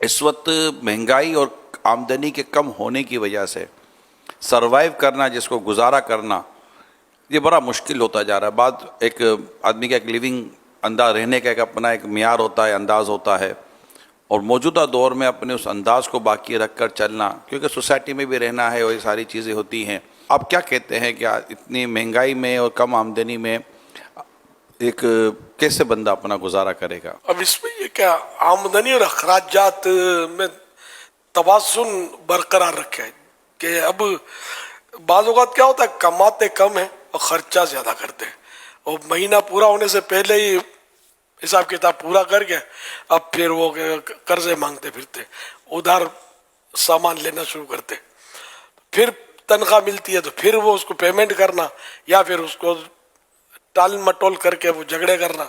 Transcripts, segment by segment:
اس وقت مہنگائی اور آمدنی کے کم ہونے کی وجہ سے سروائیو کرنا، جس کو گزارا کرنا، یہ بڑا مشکل ہوتا جا رہا ہے. بعد ایک آدمی کا ایک لیونگ انداز، رہنے کا ایک اپنا ایک معیار ہوتا ہے، انداز ہوتا ہے، اور موجودہ دور میں اپنے اس انداز کو باقی رکھ کر چلنا، کیونکہ سوسائٹی میں بھی رہنا ہے اور یہ ساری چیزیں ہوتی ہیں. آپ کیا کہتے ہیں کہ اتنی مہنگائی میں اور کم آمدنی میں ایک کیسے بندہ اپنا گزارا کرے گا؟ اب اس میں یہ کیا آمدنی اور اخراجات میں توازن برقرار رکھے کہ اب بعض اوقات کیا ہوتا ہے کماتے کم ہیں اور خرچہ زیادہ کرتے ہیں، اور مہینہ پورا ہونے سے پہلے ہی حساب کتاب پورا کر کے اب پھر وہ قرضے مانگتے پھرتے، ادھار سامان لینا شروع کرتے، پھر تنخواہ ملتی ہے تو پھر وہ اس کو پیمنٹ کرنا یا پھر اس کو ٹال مٹول کر کے وہ جھگڑے کرنا.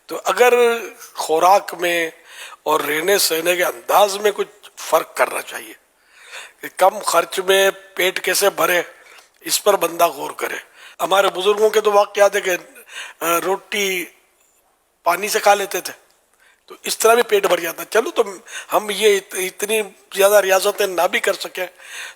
تو اگر خوراک میں اور رہنے سہنے کے انداز میں کچھ فرق کرنا چاہیے کہ کم خرچ میں پیٹ کیسے بھرے، اس پر بندہ غور کرے. ہمارے بزرگوں کے تو واقعات ہے کہ روٹی پانی سے کھا لیتے تھے تو اس طرح بھی پیٹ بھر جاتا. چلو تو ہم یہ اتنی زیادہ ریاضتیں نہ بھی کر سکیں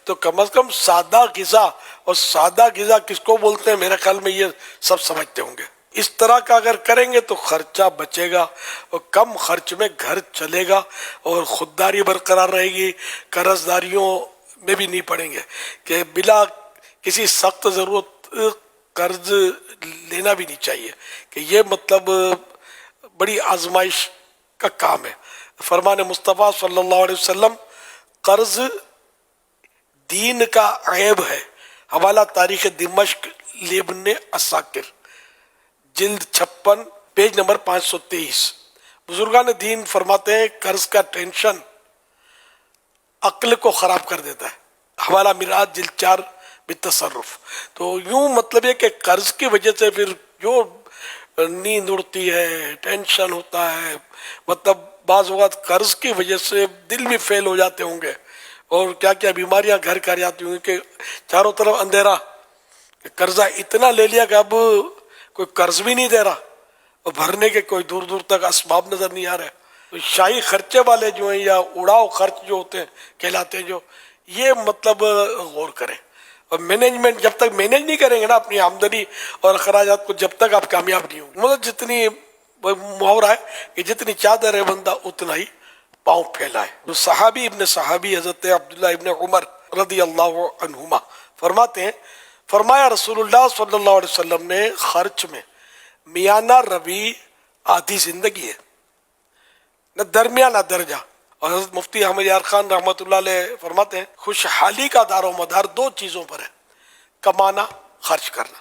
تو کم از کم سادہ غذا، اور سادہ غذا کس کو بولتے ہیں میرے خیال میں یہ سب سمجھتے ہوں گے. اس طرح کا اگر کریں گے تو خرچہ بچے گا اور کم خرچ میں گھر چلے گا اور خودداری برقرار رہے گی. قرض داریوں میں بھی نہیں پڑیں گے کہ بلا کسی سخت ضرورت قرض لینا بھی نہیں چاہیے کہ یہ مطلب بڑی آزمائش کا کام ہے. فرمان مصطفیٰ صلی اللہ علیہ وسلم قرض دین کا عیب ہے. حوالہ تاریخ دمشق لابن عساکر جلد 56 پیج نمبر 523. بزرگان دین فرماتے ہیں قرض کا ٹینشن عقل کو خراب کر دیتا ہے. حوالہ مرآت جلد 4 بالتصرف. تو یوں مطلب ہے کہ قرض کی وجہ سے پھر جو نیند اڑتی ہے، ٹینشن ہوتا ہے، مطلب بعض اوقات قرض کی وجہ سے دل بھی فیل ہو جاتے ہوں گے اور کیا کیا بیماریاں گھر کر جاتی ہوں گی کہ چاروں طرف اندھیرا، کہ قرضہ اتنا لے لیا کہ اب کوئی قرض بھی نہیں دے رہا اور بھرنے کے کوئی دور دور تک اسباب نظر نہیں آ رہے. تو شاہی خرچے والے جو ہیں یا اڑاؤ خرچ جو ہوتے ہیں کہلاتے ہیں، جو یہ مطلب غور کریں. اور مینجمنٹ جب تک مینج نہیں کریں گے نا اپنی آمدنی اور اخراجات کو، جب تک آپ کامیاب نہیں ہوں گے. مطلب جتنی محاورہ ہے کہ جتنی چادر ہے بندہ اتنا ہی پاؤں پھیلائے. تو صحابی ابن صحابی حضرت عبداللہ ابن عمر رضی اللہ عنہما فرماتے ہیں، فرمایا رسول اللہ صلی اللہ علیہ وسلم نے خرچ میں میانہ روی آدھی زندگی ہے، نہ درمیانہ درجہ. اور حضرت مفتی احمد یار خان رحمۃ اللہ علیہ فرماتے ہیں خوشحالی کا دار و مدار دو چیزوں پر ہے، کمانا، خرچ کرنا.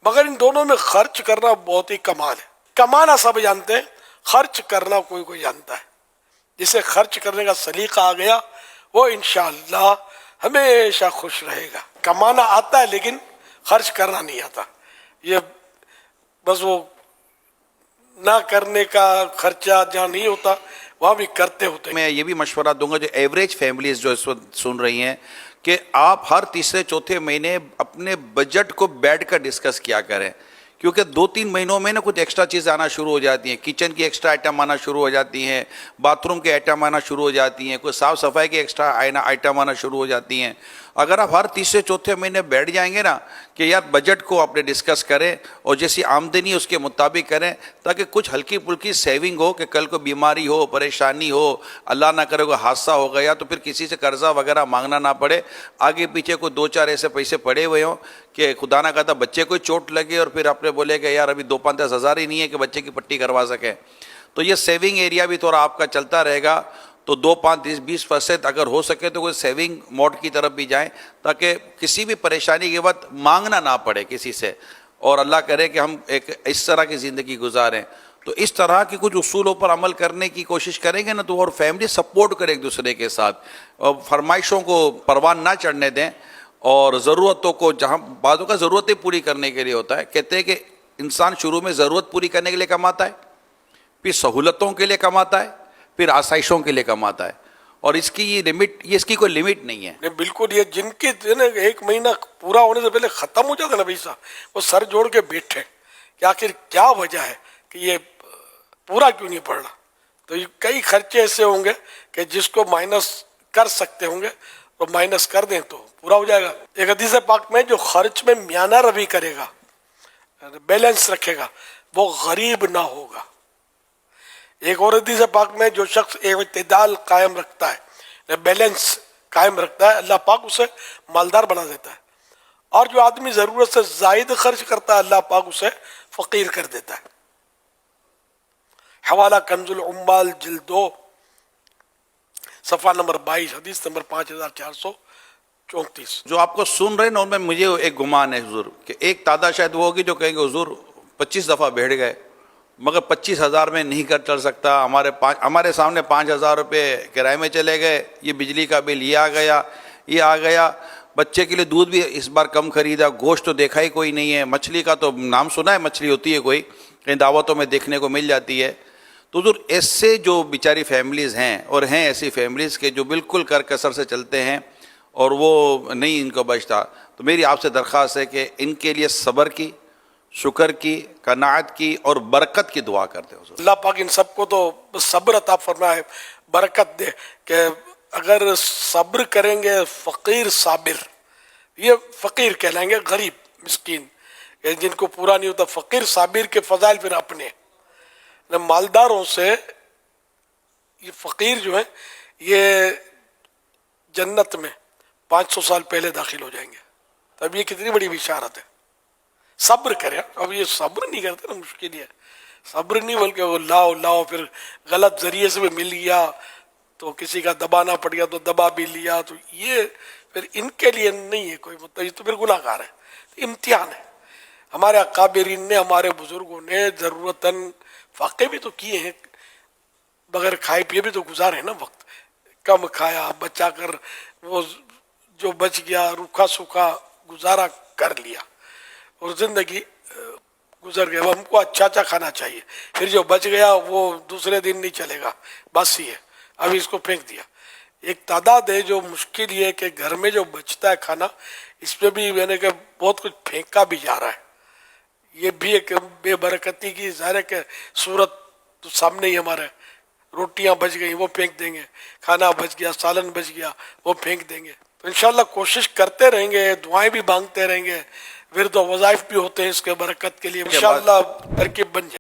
مگر ان دونوں میں خرچ کرنا بہت ہی کمال ہے. کمانا سب جانتے ہیں، خرچ کرنا کوئی کوئی جانتا ہے. جسے خرچ کرنے کا سلیقہ آ گیا وہ انشاءاللہ ہمیشہ خوش رہے گا. کمانا آتا ہے لیکن خرچ کرنا نہیں آتا. یہ بس وہ نہ کرنے کا خرچہ جہاں نہیں ہوتا وہاں بھی کرتے ہوتے. میں یہ بھی مشورہ دوں گا جو ایوریج فیملیز جو اس وقت سن رہی ہیں کہ آپ ہر تیسرے چوتھے مہینے اپنے بجٹ کو بیٹھ کر ڈسکس کیا کریں، کیونکہ 2-3 مہینوں میں نا کچھ ایکسٹرا چیزیں آنا شروع ہو جاتی ہیں. کچن کی ایکسٹرا آئٹم آنا شروع ہو جاتی ہیں، باتھ روم کے آئٹم آنا شروع ہو جاتی ہیں، کوئی صاف صفائی کی ایکسٹرا آئٹم آنا شروع ہو جاتی ہیں. اگر آپ ہر تیسرے چوتھے مہینے بیٹھ جائیں گے نا کہ یار بجٹ کو آپ نے ڈسکس کریں اور جیسی آمدنی اس کے مطابق کریں تاکہ کچھ ہلکی پھلکی سیونگ ہو کہ کل کو بیماری ہو، پریشانی ہو، اللہ نہ کرے کوئی حادثہ ہو گیا تو پھر کسی سے قرضہ وغیرہ مانگنا نہ پڑے. آگے پیچھے کوئی 2-4 ایسے پیسے پڑے ہوئے ہوں کہ خدا نہ کہتا بچے کو چوٹ لگے اور پھر آپ نے بولے کہ یار ابھی 2-5 ہزار ہی نہیں ہے کہ بچے کی پٹی کروا سکیں. تو یہ سیونگ ایریا بھی تھوڑا آپ کا چلتا رہے گا. تو 2-5-20% اگر ہو سکے تو کوئی سیونگ موڈ کی طرف بھی جائیں تاکہ کسی بھی پریشانی کے وقت مانگنا نہ پڑے کسی سے، اور اللہ کرے کہ ہم ایک اس طرح کی زندگی گزاریں. تو اس طرح کی کچھ اصولوں پر عمل کرنے کی کوشش کریں گے نا تو اور فیملی سپورٹ کرے ایک دوسرے کے ساتھ، اور فرمائشوں کو پروان نہ چڑھنے دیں، اور ضرورتوں کو جہاں بعضوں کا ضرورتیں پوری کرنے کے لیے ہوتا ہے. کہتے ہیں کہ انسان شروع میں ضرورت پوری کرنے کے لیے کماتا ہے، پھر سہولتوں کے لیے کماتا ہے، پھر آسائشوں کے لیے کماتا ہے، اور اس کی یہ لمٹ، یہ اس کی کوئی لمٹ نہیں ہے. بالکل. یہ جن کے ایک مہینہ پورا ہونے سے پہلے ختم ہو جاتا نا پیسہ، وہ سر جوڑ کے بیٹھے کہ آخر کیا وجہ ہے کہ یہ پورا کیوں نہیں پڑ رہا. تو یہ کئی خرچے ایسے ہوں گے کہ جس کو مائنس کر سکتے ہوں گے اور مائنس کر دیں تو پورا ہو جائے گا. ایک حدیث پاک میں جو خرچ میں میانہ روی کرے گا, بیلنس رکھے گا, وہ غریب نہ ہوگا. ایک اور حدیث پاک میں جو شخص اعتدال قائم رکھتا ہے, بیلنس قائم رکھتا ہے, اللہ پاک اسے مالدار بنا دیتا ہے. اور جو آدمی ضرورت سے زائد خرچ کرتا ہے, اللہ پاک اسے فقیر کر دیتا ہے. حوالہ کنز العمال جلد 2 صفحہ نمبر 22 حدیث نمبر 5434. جو آپ کو سن رہے ہیں نا ان میں مجھے ایک گمان ہے حضور کہ ایک تعداد شاید وہ ہوگی جو کہیں گے حضور 25 دفعہ بیٹھ گئے مگر 25,000 میں نہیں کر چل سکتا, ہمارے سامنے 5,000 روپے کرائے میں چلے گئے, یہ بجلی کا بل یہ آ گیا, بچے کے لیے دودھ بھی اس بار کم خریدا, گوشت تو دیکھا ہی کوئی نہیں ہے, مچھلی کا تو نام سنا ہے, مچھلی ہوتی ہے کوئی کہیں دعوتوں میں دیکھنے کو مل جاتی ہے. تو حضور ایسے جو بیچاری فیملیز ہیں, اور ہیں ایسی فیملیز کے جو بالکل کر کسر سے چلتے ہیں اور وہ نہیں ان کو بچتا, تو میری آپ سے درخواست ہے کہ ان کے لیے صبر کی, شکر کی, قناعت کی اور برکت کی دعا کرتے حضور. اللہ پاک ان سب کو تو صبر عطا فرمائے, برکت دے کہ اگر صبر کریں گے فقیر صابر, یہ فقیر کہلائیں گے, غریب مسکین جن کو پورا نہیں ہوتا. فقیر صابر کے فضائل پھر اپنے مالداروں سے, یہ فقیر جو ہے یہ جنت میں 500 سال پہلے داخل ہو جائیں گے. تو اب یہ کتنی بڑی بشارت ہے. صبر کریں. اب یہ صبر نہیں کرتے نا, مشکل ہے صبر نہیں, بلکہ وہ لاؤ پھر غلط ذریعے سے بھی مل گیا تو کسی کا دبانا پڑ گیا تو دبا بھی لیا, تو یہ پھر ان کے لیے نہیں ہے کوئی مطلب, یہ تو پھر گناہ گار ہے, امتحان ہے. ہمارے اکابرین نے, ہمارے بزرگوں نے ضرورتاً واقع بھی تو کیے ہیں, بغیر کھائے پیے بھی تو گزارے ہیں نا وقت, کم کھایا بچا کر وہ جو بچ گیا روکھا سوکھا گزارا کر لیا اور زندگی گزر گیا. ہم کو اچھا کھانا چاہیے, پھر جو بچ گیا وہ دوسرے دن نہیں چلے گا, بس ہی ہے, ابھی اس کو پھینک دیا. ایک تعداد ہے جو مشکل یہ ہے کہ گھر میں جو بچتا ہے کھانا, اس پہ بھی میں نے کہ بہت کچھ پھینکا بھی جا رہا ہے. یہ بھی ایک بے برکتی کی ظاہر ہے کہ صورت تو سامنے ہی ہمارے, روٹیاں بچ گئیں وہ پھینک دیں گے, کھانا بچ گیا, سالن بچ گیا وہ پھینک دیں گے. تو انشاءاللہ کوشش کرتے رہیں گے, دعائیں بھی مانگتے رہیں گے, ورد و وظائف بھی ہوتے ہیں اس کے برکت کے لیے, انشاءاللہ ترکیب بن جائے.